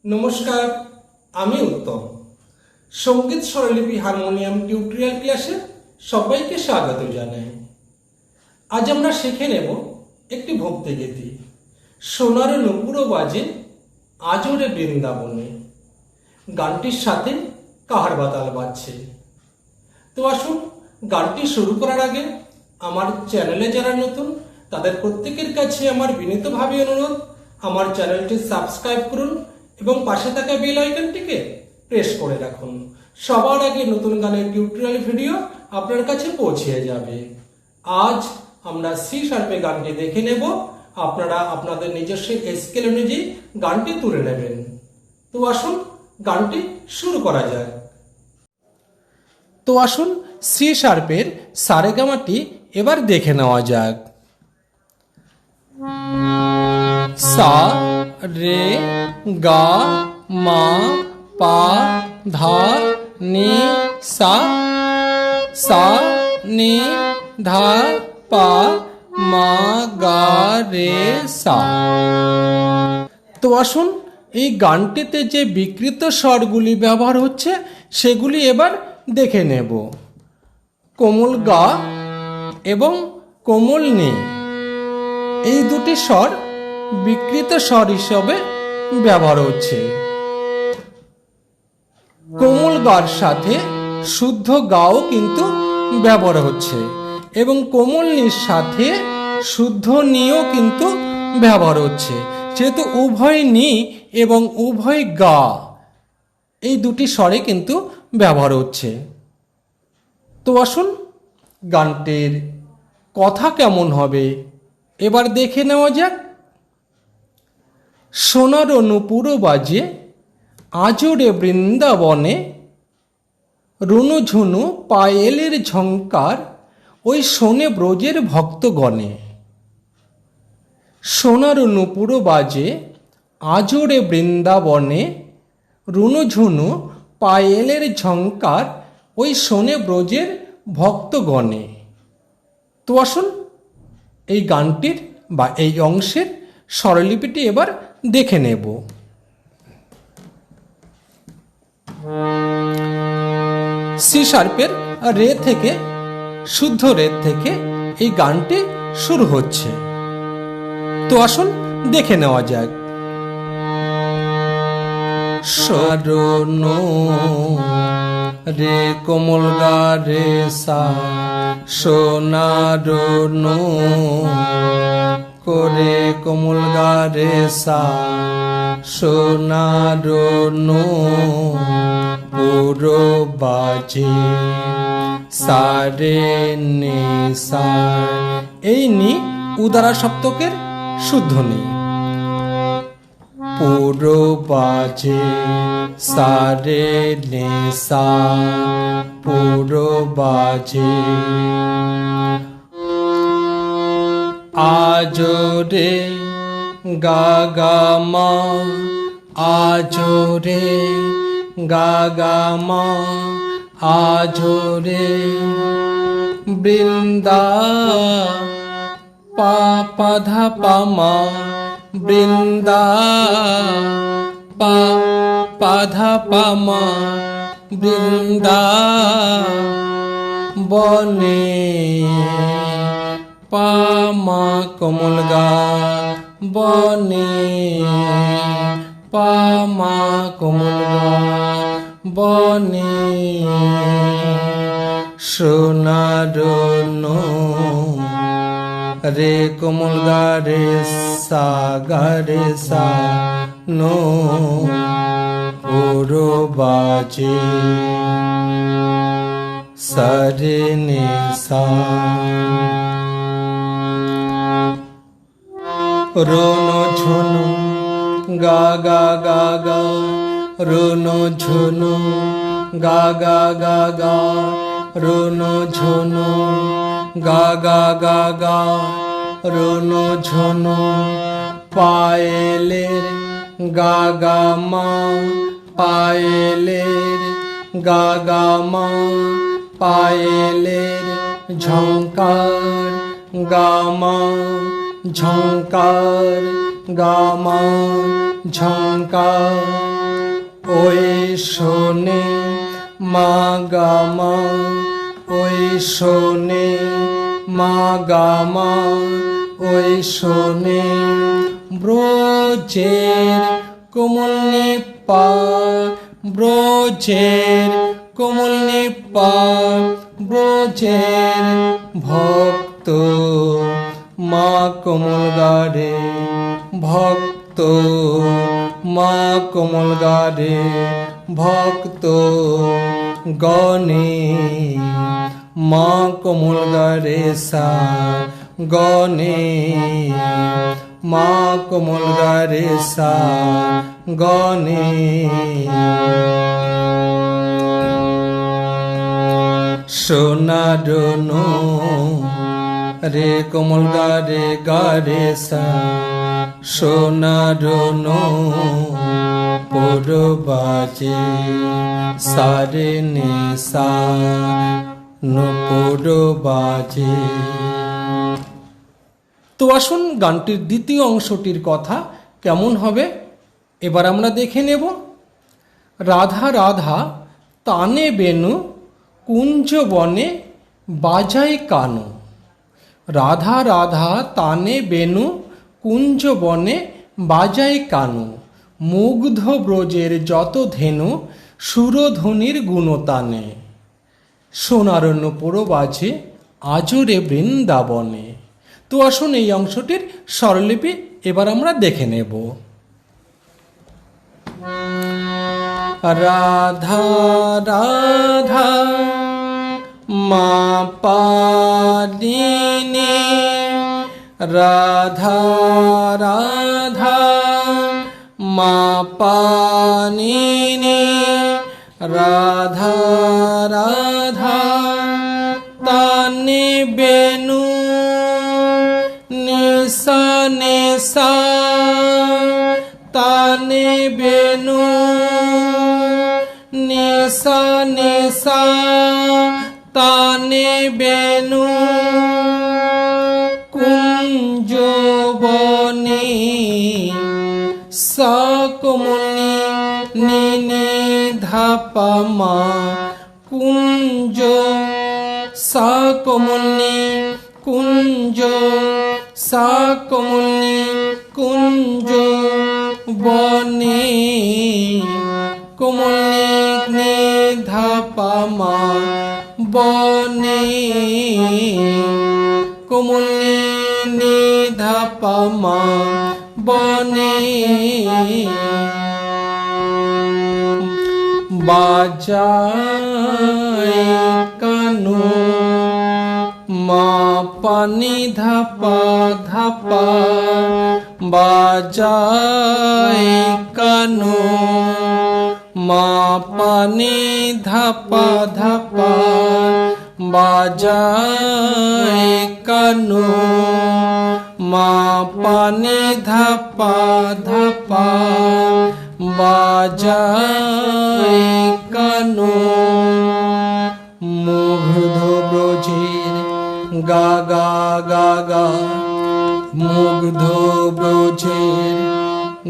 নমস্কার, আমি উত্তম। সঙ্গীত স্বরলিপি হারমোনিয়াম টিউটোরিয়াল ক্লাসে সবাইকে স্বাগত জানাই। আজ আমরা শিখে নেব একটি ভক্তিগীতি, সোনার নুপুরও বাজে আজরে বৃন্দাবনে। গানটির সাথে কাহার বাতাল বাজছে। তো আসুন, গানটি শুরু করার আগে আমার চ্যানেলে যারা নতুন তাদের প্রত্যেকের কাছে আমার বিনীতভাবে অনুরোধ, আমার চ্যানেলটি সাবস্ক্রাইব করুন এবং পাশে থাকা বেল আইকনটিকে প্রেস করে রাখুন। সবার আগে নতুন গানের টিউটোরিয়াল ভিডিও আপনার কাছে পৌঁছে যাবে। আজ আমরা সি শার্পে গানটি দেখে নেব। আপনারা আপনাদের নিজস্ব স্কেল অনুযায়ী গানটি তুলে নেবেন। তো আসুন, গানটি শুরু করা যাক। তো আসুন, সি শার্পের সারেগামাটি এবার দেখে নেওয়া যাক। সা রে গা মা পা ধা নি সা, সা নি ধা পা মা গা রে সা। তো আসুন, এই গানটিতে যে বিকৃত স্বরগুলি ব্যবহার হচ্ছে সেগুলি এবার দেখে নেব। কোমল গা এবং কোমল নি, এই দুটি স্বর বিকৃত স্বর হিসাবে ব্যবহার হচ্ছে। কোমল গার সাথে শুদ্ধ গাও কিন্তু ব্যবহার হচ্ছে এবং কোমল নির সাথে শুদ্ধ নিও কিন্তু ব্যবহার হচ্ছে। যেহেতু উভয় নি এবং উভয় গা, এই দুটি স্বরে কিন্তু ব্যবহার হচ্ছে। তো আসুন, গানটির কথা কেমন হবে এবার দেখে নেওয়া যাক। সোনার নুপুর বাজে আজরে বৃন্দাবনে, রুনু ঝুনু পায়েলের ঝঙ্কার ওই শোনে ব্রজের ভক্তগণে। সোনার নুপুর বাজে আজরে বৃন্দাবনে, রুনু ঝুনু পায়েলের ঝঙ্কার ওই শোনে ব্রজের ভক্তগণে। তো আসুন, এই গানটির বা এই অংশের স্বরলিপিটি এবার দেখে নেব। সি শার্পের রে থেকে, শুদ্ধ রে থেকে এই গানটি শুরু হচ্ছে। তো আসুন, দেখে নেওয়া যাক। শরণ রে কোমল গা রে সা, সোনার নো করে কোমল গা রে সা, সোনার নো পুরো বাজে সারে নে সা। এই নি উদারা সপ্তকের শুদ্ধ নি। পুরো বাজে সারে নে সা, পুরো বাজে আজরে গা গা মা, আজরে গা গা মা, আজরে বৃন্দা পা পা ধা পা মা, বৃন্দা পা পা ধা পা মা, বৃন্দা বনে পা মা কোমল গা বনে, পা মা কোমল গা বনে। সোনার নো রে কোমল গা রে সা, গা রে সা নো পুরো বাজে সারে নে সা। রুনু ঝুনু গা গা গা গা, রুনু ঝুনু গা গা গা গা, রুনু ঝুনু গা গা গা গা, রুনু ঝুনু পায়েলের গা গা মা, পায়েলের গা গা মা, পায়েলের ঝঙ্কার গা মা, ঝঙ্কার গামা ঝঙ্কার ওই শোনে মা গা মা ওই শোনে মা গা মা ওই শোনে ব্রজের কোমল নিপা ব্রজের কোমল নিপা ব্রজের ভক্ত মা কোমল গারে ভক্ত মা কোমল গারে ভক্ত গণে মা কোমল গারে সা গণে মা কোমল গারে সা গণে সোনার নো রে কোমল গারে গারে সা সোনার নো পোর বাজে সারে নে সা নো পোর বাজে। তো আসুন গানটির দ্বিতীয় অংশটির কথা কেমন হবে এবার আমরা দেখে নেব। রাধা রাধা তানে বেনু কুঞ্জ বনে বাজায় কানু। রাধা রাধা তানে বেনু কুঞ্জ বনে বাজায় কানু। মুগ্ধ ব্রজের যত ধেনু সুরধ্বনির গুণতানে। সোনার নূপুর বাজে আজরে বৃন্দাবনে। তো আসুন এই অংশটির স্বরলিপি এবার আমরা দেখে নেব। রাধা রাধা মা পাদিনী রাধা রাধা মা পানিনী রাধা রাধা তানে বেনু নিসা নিসা তানে বেনু নিসা নিসা তানে বেনু কুঞ্জ বনে সকমনি নিনি ধাপা মা কুঞ্জ সকমনি কুঞ্জ সকমনি কুঞ্জ বনে কমলি ধাপা মা বনে কমলি ধাপা মা বনে বাজায় কানু মা পানি ধাপা ধাপা বাজায় কানু মা পানি ধাপা ধাপা বাজায় কানু মা পানি ধাপা ধাপা বাজায় কানু মুগ্ধ ব্রজের গা গা গা গা মুগ্ধ ব্রজের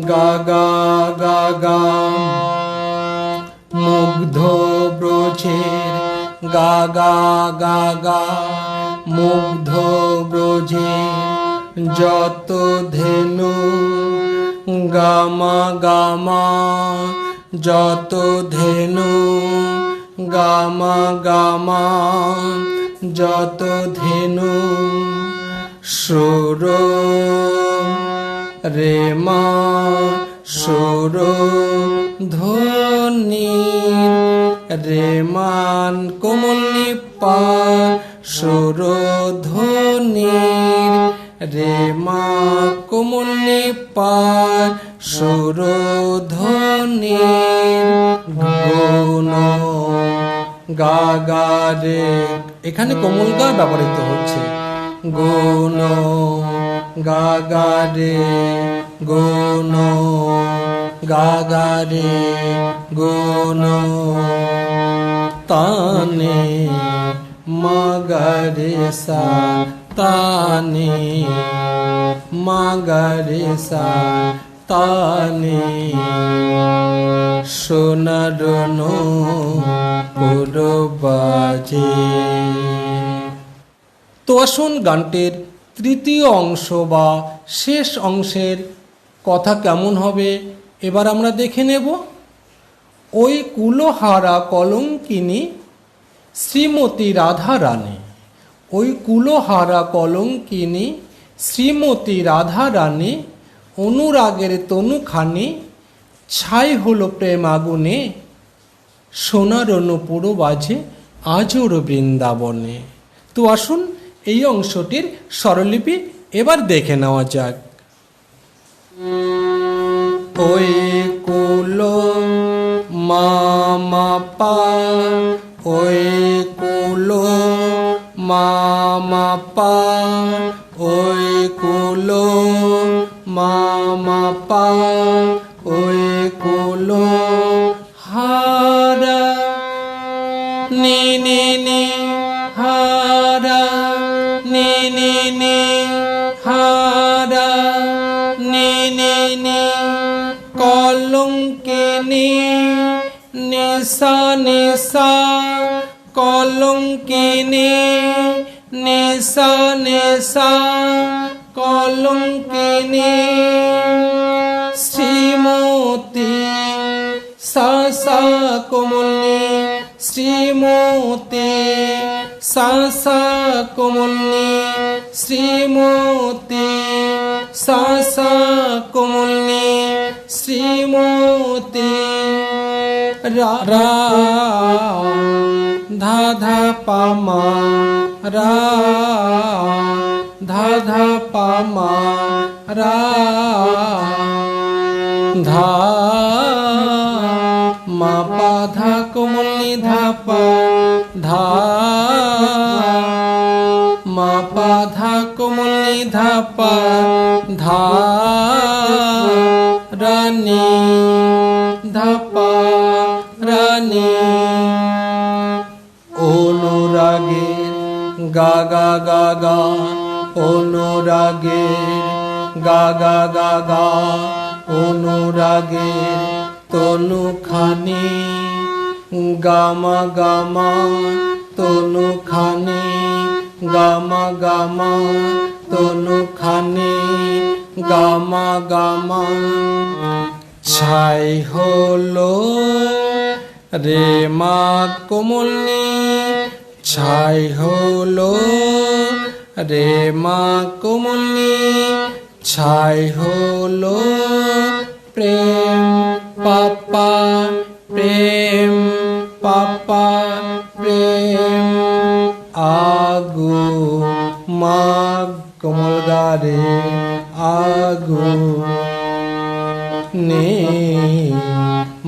গা গা গা গা মুগ্ধ ব্রজের গা গা গা গা মুগ্ধ ব্রজের যত ধেনু গামা গামা যত ধেনু গামা গামা যত ধেনু সুর রে মা সুর ধ্বনি রে মান কোমলি পা সুর ধ্বনি রে মা কোমলি পা সুর ধ্বনি গুণ গা গা রে এখানে কোমল গা ব্যবহৃত হচ্ছে গুণ গা গা রে গুণ গা গা রে গুণ তানে মা গা রে সা তানে মা গা রে সা তানে সোনার নূপুর বাজে। তো আসুন গানটির তৃতীয় অংশ বা শেষ অংশের কথা কেমন হবে এবার আমরা দেখে নেব। ওই কুলোহারা কলঙ্কিনী শ্রীমতী রাধা রানী, ওই কুলোহারা কলঙ্কিনী শ্রীমতী রাধা রানী, অনুরাগের তনুখানি ছাই হলো প্রেম আগুনে, সোনার নূপুর বাজে আজোর বৃন্দাবনে। তো আসুন এই অংশটির স্বরলিপি এবার দেখে নেওয়া যাক। ওই কুলো মা পা, ওই কুলো মা পা, ওই কুলো মা পা, ওই কুলো হারা নি নি নি হারা নি নি নি হারা নি নি নি কলঙ্কিনী নিশা নিশা কলঙ্কিনী নিশা নিশা কলঙ্কিনী শ্রীমতী সাসা কোমলনী, শ্রীমতী সাসা কোমলনী, শ্রীমতী সাসা কোমলনী, শ্রীমতী রা ধা ধা পা মা, রা ধা ধা পা মা, রা ধা মা পা ধা কোমলনী ধা পা, ধা মা পা ধা কোমলনী ধা পা, ধা রানী ধা পা রানী। অনুরাগের গা গা গা গা, অনুরাগের গা গা গা গা, অনুরাগের তনুখানি গামা গামা, তনুখানি গামা গামা, তনুখানি গামা গামা। ছাই হলো রে মা কোমলনী, ছাই হলো রে মা কোমলনী, ছাই হলো প্রেম পাপা, প্রেম পাপা, প্রেম আগু মা কোমল গারে আগু নে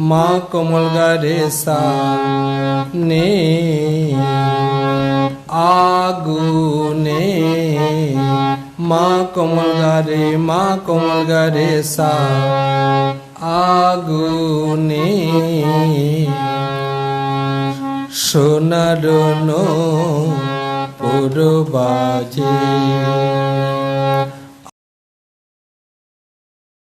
মা কোমল গারে সা নে আগুনে মা কোমল গারে, মা কোমল গারে সা আগুনে সোনার নূপুর বাজে।